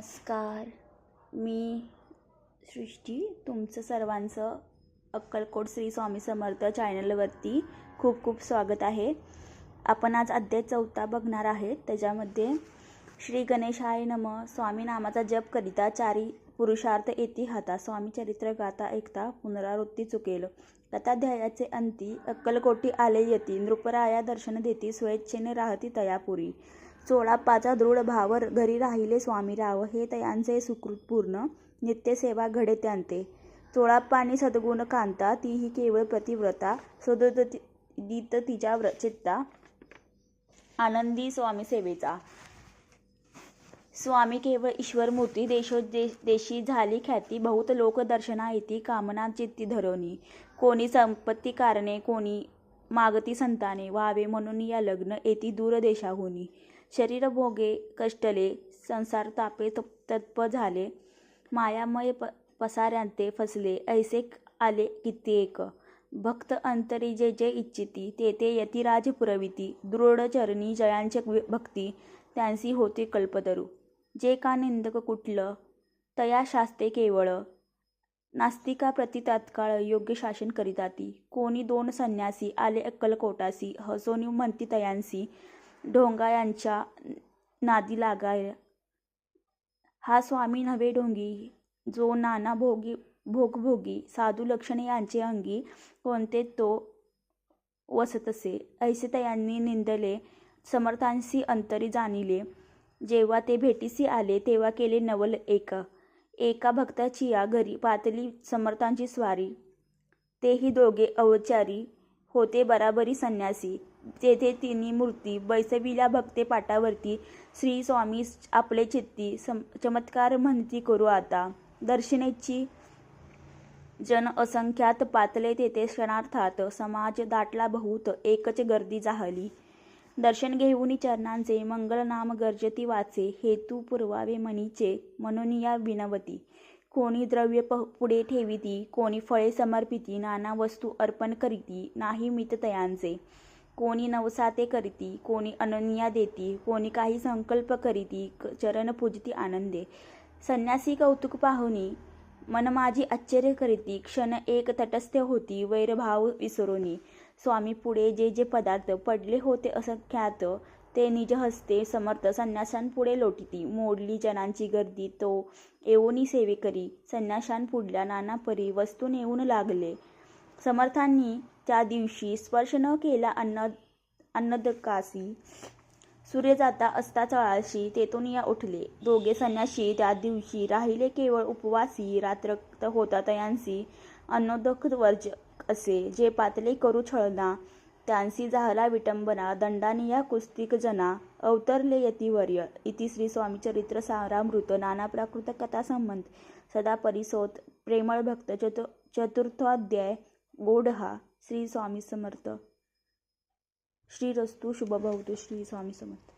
नमस्कार. मी सृष्टी तुमचं सर्वांचं अक्कलकोट श्री स्वामी समर्थ चॅनलवरती खूप खूप स्वागत आहे. आपण आज अध्याय 4 बघणार आहेत. त्याच्यामध्ये श्री गणेशाय नमः, स्वामी नामाचा जप करिता चारी पुरुषार्थ येती हाता, स्वामी चरित्र गाता ऐकता पुनरावृत्ती चुकेल. कथाध्यायाचे अंती, अक्कलकोटी आले यती, नृपराया दर्शन देती, स्वेच्छेने राहती तयापुरी. 16 दृढ भावर घरी राहिले स्वामीराव, हे तयांचे सुकृत पूर्ण, नित्यसेवा घडे त्यांते. 16 सद्गुण कांता, तीही केवळ प्रतिव्रता, सदोदित तिच्या चित्ता, आनंदी स्वामी सेवेचा. स्वामी केवळ ईश्वर मूर्ती, देशोदेशी झाली ख्याती, बहुत लोक दर्शना येती, कामना चित्ती धरवणी. कोणी संपत्ती कारणे, कोणी मागती संताने, व्हावे म्हणून या लग्न, येती दूर देशाहुनी. शरीर भोगे कष्टले, संसार तापे तत्प झाले, मायामय पसाऱ्यांते फसले, ऐसे आले कित्येक. भक्त अंतरी जे जे इच्छिती, ते ते यतिराज पुरविती, दृढ चरणी जयांचे भक्ती, त्यांसी होते कल्पतरू. जे का निंदक कुठलं, तया शास्ते केवळ, नास्तिका प्रति तात्काळ योग्य शासन करिताती. कोणी 2 संन्यासी आले अक्कलकोटासी, हसोनी म्हणती तयांसी, ढोंगायांच्या नादी लागाय. हा स्वामी नव्हे ढोंगी, जो नाना भोगभोगी, साधू लक्षणे यांचे अंगी, कोणते तो वसतसे. ऐसे तयांनी निंदले, समर्थांसी अंतरी जाणिले, जेव्हा ते भेटीसी आले, तेव्हा केले नवल एक. एका भक्ताची या घरी पातली समर्थांची स्वारी, तेही दोघे अवचारी, होते बराबरी संन्यासी. तेथे तिन्ही मूर्ती बैसविल्या भक्ते पाटावरती, श्री स्वामी आपले चित्ती, चमत्कार म्हणती करू आता. दर्शनेची जन असंख्यात, पातले तेथे क्षणार्थात, समाज दाटला बहुत, एकच गर्दी जाहली. दर्शन घेऊनी चरणांचे, मंगलनाम गर्जती वाचे, हेतू पुरवावे मनीचे, म्हणून या विनवती. कोणी द्रव्य पुढे ठेविती, कोणी फळे समर्पिती, नाना वस्तू अर्पण करीती, नाही मित तयांचे. कोणी नवसाते करीती, कोणी अनन्या देती, कोणी काही संकल्प करीती, चरण पूजती आनंदे. संन्यासी कौतुक पाहुनी, मन माझी आश्चर्य करीती, क्षण एक तटस्थ होती, वैरभाव विसरोनी. स्वामी पुढे जे जे पदार्थ पडले होते असंख्यात, ते निज हस्ते समर्थ संन्याशांपुढे लोटिती. मोडली जनांची गर्दी, तो येऊनी सेवेकरी, संन्याशांपुढल्या नाना परी वस्तू नेऊन लागले. समर्थांनी त्या दिवशी स्पर्श न केला अन्नदकासी, सूर्य जाता असता चळाशी, तेथून या उठले. दोघे संन्याशी त्या दिवशी राहिले केवळ उपवासी, रात्रक्त होता तयांसी, अन्नोदक वर्ज असे, जे पातले करू छळना, त्यांसी झाला विटंबना, दंडानिया कुस्तिक जना, अवतरले यतिवर्य. इति श्री स्वामी चरित्र सारामृत, नाना प्राकृत कथा संबंध, सदा परिसोत प्रेमळ भक्त, चतुर्थोध्याय गोडहा. श्री स्वामी समर्थ. श्रीरस्तु शुभभवतु. श्री स्वामी समर्थ.